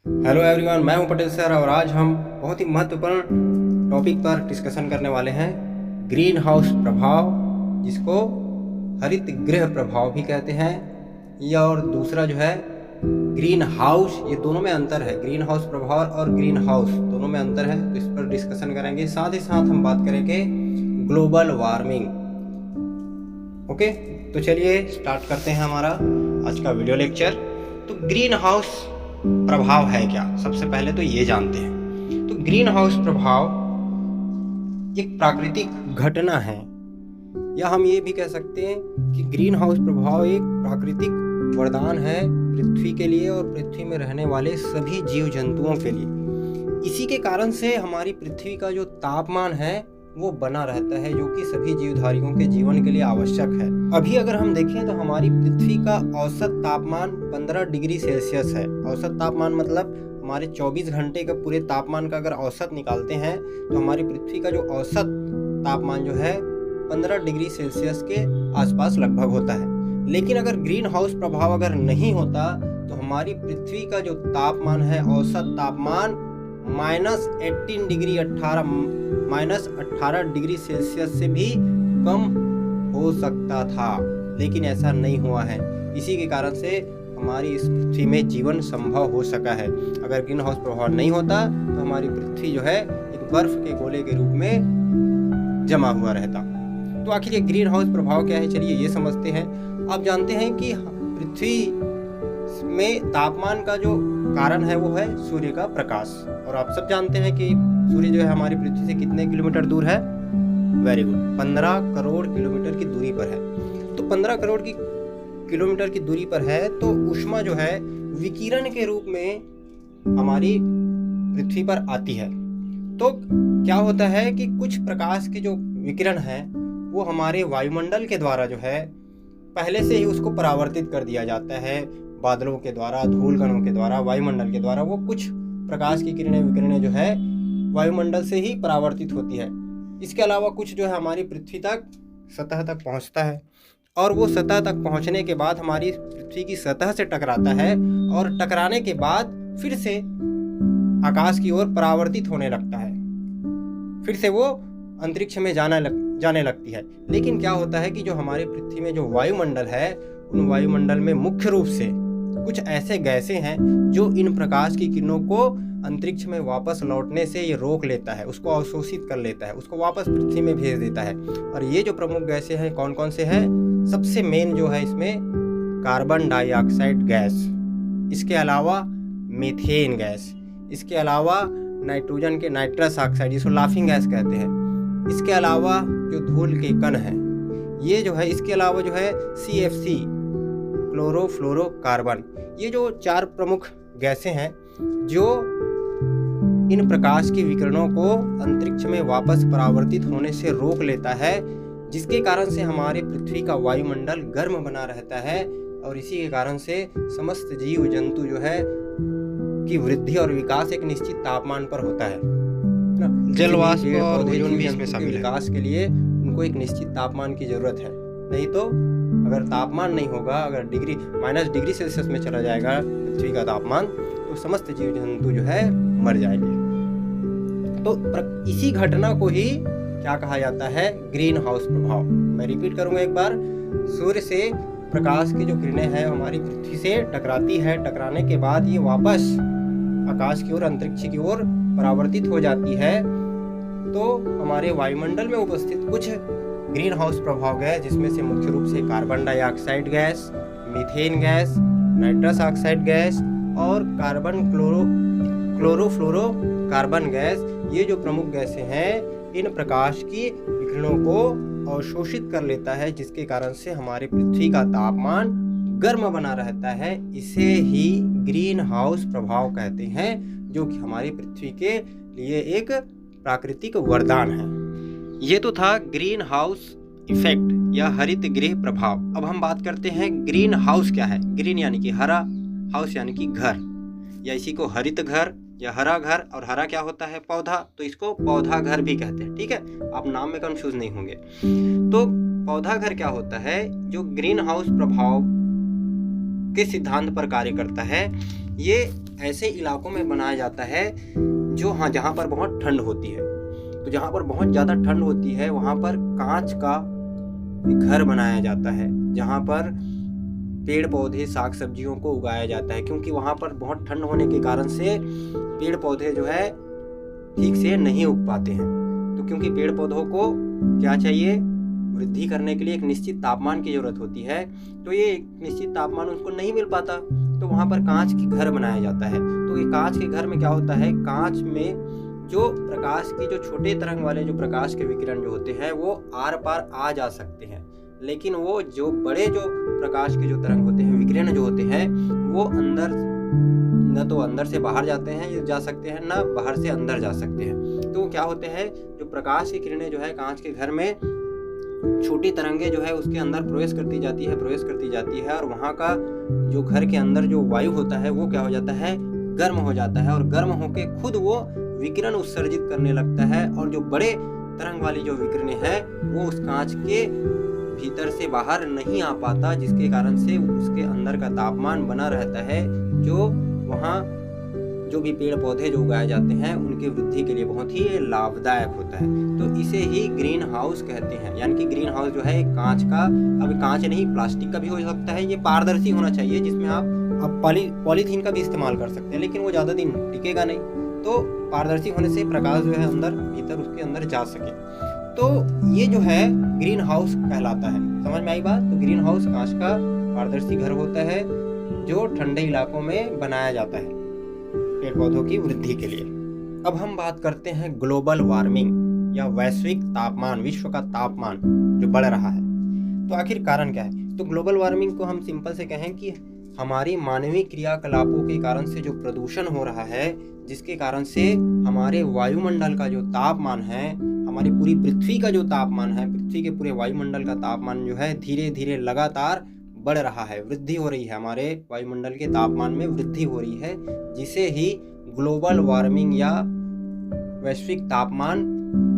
Hello everyone, मैं हूं Patel sir और आज हम बहुत ही महत्वपूर्ण टॉपिक पर डिस्कशन करने वाले हैं ग्रीन हाउस प्रभाव, जिसको हरित गृह प्रभाव भी कहते हैं। या और दूसरा जो है ग्रीन हाउस, ये दोनों में अंतर है। ग्रीन हाउस प्रभाव और ग्रीन हाउस दोनों में अंतर है, तो इस पर डिस्कशन करेंगे। साथ ही साथ हम बात करेंगे ग्लोबल वार्मिंग। ओके, तो चलिए स्टार्ट करते हैं हमारा आज का वीडियो लेक्चर। तो ग्रीन हाउस प्रभाव है क्या, सबसे पहले तो ये जानते हैं। तो ग्रीन हाउस प्रभाव एक प्राकृतिक घटना है, या हम ये भी कह सकते हैं कि ग्रीन हाउस प्रभाव एक प्राकृतिक वरदान है पृथ्वी के लिए और पृथ्वी में रहने वाले सभी जीव जंतुओं के लिए। इसी के कारण से हमारी पृथ्वी का जो तापमान है वो बना रहता है, जो कि सभी जीवधारियों के जीवन के लिए आवश्यक है। अभी अगर हम देखें तो हमारी पृथ्वी का औसत तापमान 15 डिग्री सेल्सियस है। औसत तापमान मतलब हमारे 24 घंटे का पूरे तापमान का अगर औसत निकालते हैं तो हमारी पृथ्वी का जो औसत तापमान जो है 15 डिग्री सेल्सियस के आसपास लगभग होता है। लेकिन अगर ग्रीन हाउस प्रभाव अगर नहीं होता तो हमारी पृथ्वी का जो तापमान है, औसत तापमान -18 डिग्री सेल्सियस से भी कम हो सकता था, लेकिन ऐसा नहीं हुआ है। इसी के कारण से हमारी इस पृथ्वी में जीवन संभव हो सका है। अगर ग्रीन हाउस प्रभाव नहीं होता तो हमारी पृथ्वी जो है एक बर्फ के गोले के रूप में जमा हुआ रहता। तो आखिर ये ग्रीन हाउस प्रभाव क्या है, चलिए ये समझते हैं। आप जानते हैं कि पृथ्वी में तापमान का जो कारण है वो है सूर्य का प्रकाश, और आप सब जानते हैं कि सूर्य जो है हमारी पृथ्वी से कितने किलोमीटर दूर है। वेरी गुड, 15 करोड़ किलोमीटर की दूरी पर है। तो 15 करोड़ की किलोमीटर की दूरी पर है, तो ऊष्मा जो है विकिरण के रूप में हमारी पृथ्वी पर आती है। तो क्या होता है कि कुछ प्रकाश के जो विकिरण है वो हमारे वायुमंडल के द्वारा जो है पहले से ही उसको परावर्तित कर दिया जाता है। बादलों के द्वारा, धूल कणों के द्वारा, वायुमंडल के द्वारा वो कुछ प्रकाश की विकिरणें जो है वायुमंडल से ही परावर्तित होती है। इसके अलावा कुछ जो है हमारी पृथ्वी तक, सतह तक पहुंचता है, और वो सतह तक पहुंचने के बाद हमारी पृथ्वी की सतह से टकराता है, और टकराने के बाद फिर से आकाश की ओर परावर्तित होने लगता है। फिर से वो अंतरिक्ष में जाने लगती है। लेकिन क्या होता है कि जो हमारी पृथ्वी में जो वायुमंडल है, उन वायुमंडल में मुख्य रूप से कुछ ऐसे गैसें हैं जो इन प्रकाश की किरणों को अंतरिक्ष में वापस लौटने से ये रोक लेता है, उसको अवशोषित कर लेता है, उसको वापस पृथ्वी में भेज देता है। और ये जो प्रमुख गैसें हैं कौन कौन से हैं, सबसे मेन जो है इसमें कार्बन डाइऑक्साइड गैस, इसके अलावा मीथेन गैस, इसके अलावा नाइट्रोजन के नाइट्रस ऑक्साइड, जिसको लाफिंग गैस कहते हैं, इसके अलावा जो धूल के कण हैं ये जो है, इसके अलावा जो है CFC क्लोरोफ्लोरोकार्बन, ये जो 4 प्रमुख गैसें हैं जो इन प्रकाश की विकिरणों को अंतरिक्ष में वापस परावर्तित होने से रोक लेता है, जिसके कारण से हमारे पृथ्वी का वायुमंडल गर्म बना रहता है। और इसी के कारण से समस्त जीव जंतु जो है की वृद्धि और विकास एक निश्चित तापमान पर होता है। जलवाष्प और ओजोन भी इसमें शामिल है। विकास के लिए उनको एक निश्चित तापमान की जरूरत है, नहीं तो अगर तापमान नहीं होगा, अगर -डिग्री सेल्सियस में चला जाएगा पृथ्वी का तापमान, तो समस्त जीव जंतु जो है मर जाएंगे। तो इसी घटना को ही क्या कहा जाता है, ग्रीन हाउस प्रभाव। मैं रिपीट करूंगा एक बार। सूर्य से प्रकाश की जो किरणें हैं हमारी पृथ्वी से टकराती है, टकराने के बाद ये वापस आकाश की ओर, अंतरिक्ष की ओर परावर्तित हो जाती है। तो हमारे वायुमंडल में उपस्थित कुछ ग्रीन हाउस प्रभाव गैस, जिसमें से मुख्य रूप से carbon dioxide gas, methane gas, nitrous oxide gas और कार्बन क्लोरोफ्लोरोकार्बन गैस, ये जो प्रमुख गैसें हैं इन प्रकाश की विकिरणों को अवशोषित कर लेता है, जिसके कारण से हमारे पृथ्वी का तापमान गर्म बना रहता है। इसे ही ग्रीन हाउस प्रभाव कहते हैं, जो कि हमारी पृथ्वी के लिए एक प्राकृतिक वरदान है। ये तो था ग्रीन हाउस इफेक्ट या हरित गृह प्रभाव। अब हम बात करते हैं ग्रीन हाउस क्या है। ग्रीन यानी कि हरा, हाउस यानी कि घर, या इसी को हरित घर या हरा घर, और हरा क्या होता है, पौधा, तो इसको पौधा घर भी कहते हैं। ठीक है, आप नाम में कंफ्यूज नहीं होंगे। तो पौधा घर क्या होता है, जो ग्रीन हाउस प्रभाव के सिद्धांत पर कार्य करता है। ये ऐसे इलाकों में बनाया जाता है जहाँ पर बहुत ठंड होती है। तो जहाँ पर बहुत ज़्यादा ठंड होती है वहाँ पर कांच का घर बनाया जाता है, जहाँ पर पेड़ पौधे साग सब्जियों को उगाया जाता है, क्योंकि वहाँ पर बहुत ठंड होने के कारण से पेड़ पौधे जो है ठीक से नहीं उग पाते हैं। तो क्योंकि पेड़ पौधों को क्या चाहिए, वृद्धि करने के लिए एक निश्चित तापमान की जरूरत होती है, तो ये एक निश्चित तापमान उसको नहीं मिल पाता, तो वहाँ पर कांच के घर बनाया जाता है। तो ये कांच के घर में क्या होता है, कांच में जो प्रकाश की जो छोटे तरंग वाले जो प्रकाश के विकिरण जो होते हैं वो आर पार आ जा सकते हैं, लेकिन वो जो बड़े जो प्रकाश के जो तरंग होते हैं, विकिरण जो होते हैं, वो अंदर न तो अंदर से बाहर जाते हैं जा सकते हैं, ना बाहर से अंदर जा सकते हैं। तो क्या होते हैं, जो प्रकाश की किरणें जो है कांच के घर में छोटी तरंगे जो है उसके अंदर प्रवेश करती जाती है और वहाँ का जो घर के अंदर जो वायु होता है वो क्या हो जाता है, गर्म हो जाता है, और गर्म होके खुद वो विकिरण उत्सर्जित करने लगता है, और जो बड़े तरंग वाली जो विकिरणें हैं वो उस कांच के भीतर से बाहर नहीं आ पाता, जिसके कारण से उसके अंदर का तापमान बना रहता है, जो वहाँ जो भी पेड़ पौधे जो उगाए जाते हैं उनकी वृद्धि के लिए बहुत ही लाभदायक होता है। तो इसे ही ग्रीन हाउस कहते हैं। यानी कि ग्रीन हाउस जो है कांच का, अब कांच नहीं प्लास्टिक का भी हो सकता है, ये पारदर्शी होना चाहिए, जिसमें आप पॉलीथीन का भी इस्तेमाल कर सकते हैं, लेकिन वो ज़्यादा दिन टिकेगा नहीं। तो पारदर्शी होने से प्रकाश जो है अंदर भीतर उसके अंदर जा सके, तो ये जो है ग्रीन हाउस कहलाता है। समझ में आई बात? तो ग्रीन हाउस कांच का पारदर्शी घर होता है जो ठंडे इलाकों में बनाया जाता है पेड़ पौधों की वृद्धि के लिए। अब हम बात करते हैं ग्लोबल वार्मिंग या वैश्विक तापमान, विश्व का तापमान जो बढ़ रहा है। तो आखिर कारण क्या है? तो ग्लोबल वार्मिंग को हम सिंपल से कहें कि हमारी मानवीय क्रियाकलापों के कारण से जो प्रदूषण हो रहा है, जिसके कारण से हमारे वायुमंडल का जो तापमान है, हमारी पूरी पृथ्वी का जो तापमान है, पृथ्वी के पूरे वायुमंडल का तापमान जो है धीरे धीरे लगातार बढ़ रहा है, वृद्धि हो रही है, हमारे वायुमंडल के तापमान में वृद्धि हो रही है, जिसे ही ग्लोबल वार्मिंग या वैश्विक तापमान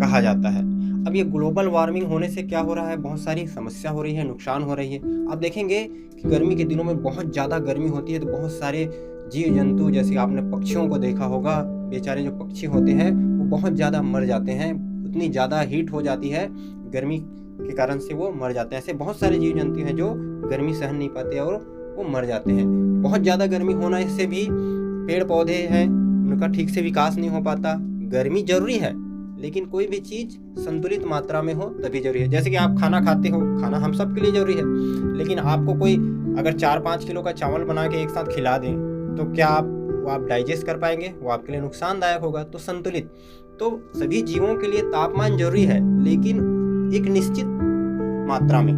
कहा जाता है। अब ये ग्लोबल वार्मिंग होने से क्या हो रहा है, बहुत सारी समस्या हो रही है, नुकसान हो रही है। आप देखेंगे कि गर्मी के दिनों में बहुत ज़्यादा गर्मी होती है, तो बहुत सारे जीव जंतु, जैसे आपने पक्षियों को देखा होगा, बेचारे जो पक्षी होते हैं वो बहुत ज़्यादा मर जाते हैं, उतनी ज़्यादा हीट हो जाती है गर्मी के कारण से वो मर जाते हैं। ऐसे बहुत सारे जीव जंतु हैं जो गर्मी सहन नहीं पाते और वो मर जाते हैं। बहुत ज़्यादा गर्मी होना, इससे भी पेड़ पौधे हैं उनका ठीक से विकास नहीं हो पाता। गर्मी जरूरी है, लेकिन कोई भी चीज़ संतुलित मात्रा में हो तभी जरूरी है। जैसे कि आप खाना खाते हो, खाना हम सब के लिए जरूरी है, लेकिन आपको कोई अगर 4-5 किलो का चावल बना के एक साथ खिला दें तो क्या आप डाइजेस्ट कर पाएंगे? वो आपके लिए नुकसानदायक होगा। तो संतुलित, तो सभी जीवों के लिए तापमान जरूरी है, लेकिन एक निश्चित मात्रा में,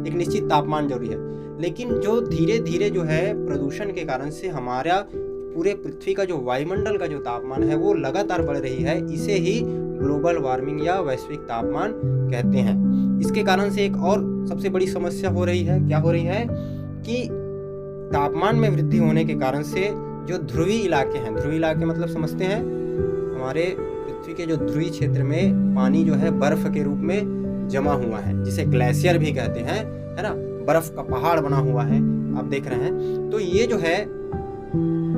एक निश्चित तापमान जरूरी है। लेकिन जो धीरे धीरे जो है प्रदूषण के कारण से हमारा पूरे पृथ्वी का जो वायुमंडल का जो तापमान है वो लगातार बढ़ रही है, इसे ही ग्लोबल वार्मिंग या वैश्विक तापमान कहते हैं। इसके कारण से एक और सबसे बड़ी समस्या हो रही है। क्या हो रही है कि तापमान में वृद्धि होने के कारण से जो ध्रुवीय इलाके हैं, ध्रुवीय इलाके मतलब समझते हैं, हमारे पृथ्वी के जो ध्रुवीय क्षेत्र में पानी जो है बर्फ के रूप में जमा हुआ है, जिसे ग्लेशियर भी कहते हैं, है ना, बर्फ का पहाड़ बना हुआ है, आप देख रहे हैं। तो ये जो है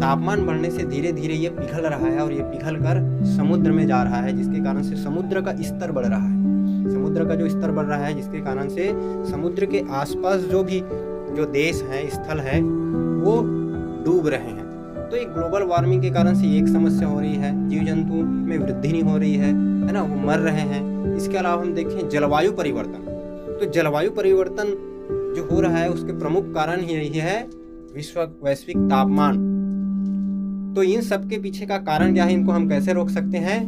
तापमान बढ़ने से धीरे धीरे ये पिघल रहा है और ये पिघल कर समुद्र में जा रहा है, जिसके कारण से समुद्र का स्तर बढ़ रहा है। समुद्र का जो स्तर बढ़ रहा है, जिसके कारण से समुद्र के आसपास जो भी जो देश हैं, स्थल हैं, वो डूब रहे हैं। तो एक ग्लोबल वार्मिंग के कारण से एक समस्या हो रही है, जीव जंतु में वृद्धि नहीं हो रही है ना, वो मर रहे हैं। इसके अलावा हम देखें जलवायु परिवर्तन, तो जलवायु परिवर्तन जो हो रहा है उसके प्रमुख कारण ही यही है वैश्विक तापमान। तो इन सब के पीछे का कारण क्या है, इनको हम कैसे रोक सकते हैं?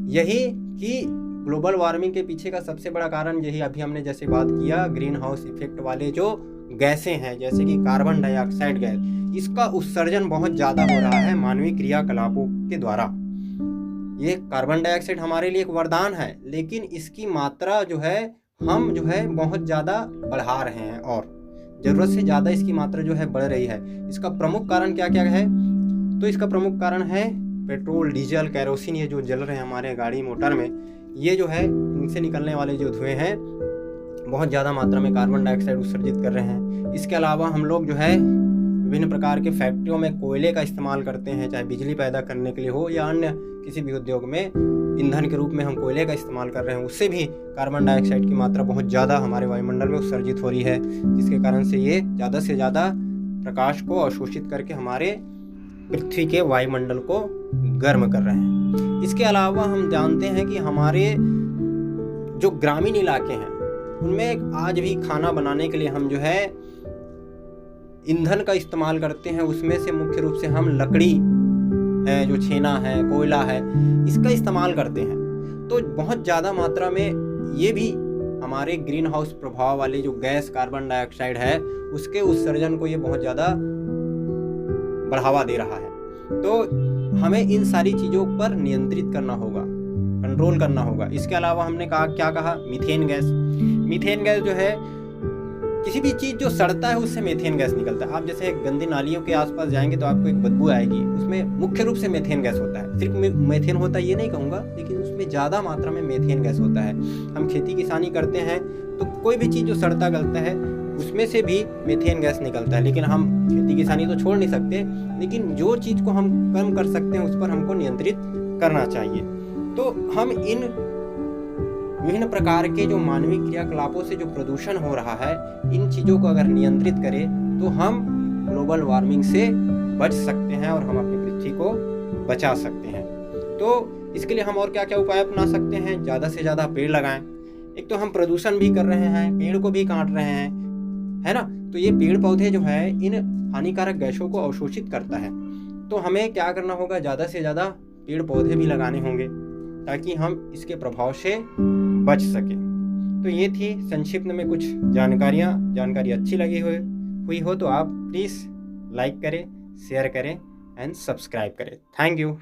यही कि ग्लोबल वार्मिंग के पीछे का सबसे बड़ा कारण यही, अभी हमने जैसे बात किया, ग्रीन हाउस इफेक्ट वाले जो गैसें हैं, जैसे कि कार्बन डाइऑक्साइड गैस, इसका उत्सर्जन बहुत ज़्यादा हो रहा है मानवीय क्रियाकलापों के द्वारा। ये कार्बन डाइऑक्साइड हमारे लिए एक वरदान है, लेकिन इसकी मात्रा जो है हम जो है बहुत ज़्यादा बढ़ा रहे हैं और ज़रूरत से ज़्यादा इसकी मात्रा जो है बढ़ रही है। इसका प्रमुख कारण क्या क्या है? तो इसका प्रमुख कारण है पेट्रोल, डीजल, कैरोसिन, ये जो जल रहे हैं हमारे गाड़ी मोटर में, ये जो है इनसे निकलने वाले जो धुएं हैं बहुत ज़्यादा मात्रा में कार्बन डाइऑक्साइड उत्सर्जित कर रहे हैं। इसके अलावा हम लोग जो है विभिन्न प्रकार के फैक्ट्रियों में कोयले का इस्तेमाल करते हैं, चाहे बिजली पैदा करने के लिए हो या अन्य किसी भी उद्योग में ईंधन के रूप में हम कोयले का इस्तेमाल कर रहे हैं, उससे भी कार्बन डाइऑक्साइड की मात्रा बहुत ज़्यादा हमारे वायुमंडल में उत्सर्जित हो रही है, जिसके कारण से ये ज़्यादा से ज़्यादा प्रकाश को अवशोषित करके हमारे पृथ्वी के वायुमंडल को गर्म कर रहे हैं। इसके अलावा हम जानते हैं कि हमारे जो ग्रामीण इलाके हैं उनमें आज भी खाना बनाने के लिए हम जो है ईंधन का इस्तेमाल करते हैं। उसमें से मुख्य रूप से हम लकड़ी है, जो छेना है, कोयला है, इसका इस्तेमाल करते हैं। तो बहुत ज़्यादा मात्रा में ये भी हमारे ग्रीन हाउस प्रभाव वाले जो गैस कार्बन डाइऑक्साइड है उसके उत्सर्जन को ये बहुत ज़्यादा बढ़ावा दे रहा है। तो हमें इन सारी चीज़ों पर नियंत्रित करना होगा, कंट्रोल करना होगा। इसके अलावा हमने क्या कहा, मीथेन गैस। मीथेन गैस जो है, किसी भी चीज़ जो सड़ता है उससे मीथेन गैस निकलता है। आप जैसे गंदी नालियों के आसपास जाएंगे तो आपको एक बदबू आएगी, उसमें मुख्य रूप से मीथेन गैस होता है। सिर्फ मीथेन होता है ये नहीं कहूँगा, लेकिन उसमें ज़्यादा मात्रा में मीथेन गैस होता है। हम खेती किसानी करते हैं तो कोई भी चीज़ जो सड़ता गलता है उसमें से भी मीथेन गैस निकलता है। लेकिन हम खेती किसानी तो छोड़ नहीं सकते, लेकिन जो चीज़ को हम कम कर सकते हैं उस पर हमको नियंत्रित करना चाहिए। तो हम इन विभिन्न प्रकार के जो मानवीय क्रियाकलापों से जो प्रदूषण हो रहा है, इन चीज़ों को अगर नियंत्रित करें तो हम ग्लोबल वार्मिंग से बच सकते हैं और हम अपनी पृथ्वी को बचा सकते हैं। तो इसके लिए हम और क्या क्या उपाय अपना सकते हैं? ज़्यादा से ज़्यादा पेड़ लगाएं। एक तो हम प्रदूषण भी कर रहे हैं, पेड़ को भी काट रहे हैं, है ना। तो ये पेड़ पौधे जो है इन हानिकारक गैसों को अवशोषित करता है। तो हमें क्या करना होगा, ज़्यादा से ज़्यादा पेड़ पौधे भी लगाने होंगे ताकि हम इसके प्रभाव से बच सकें। तो ये थी संक्षिप्त में कुछ जानकारी अच्छी लगी हुई हो तो आप प्लीज़ लाइक करें, शेयर करें एंड सब्सक्राइब करें। Thank you.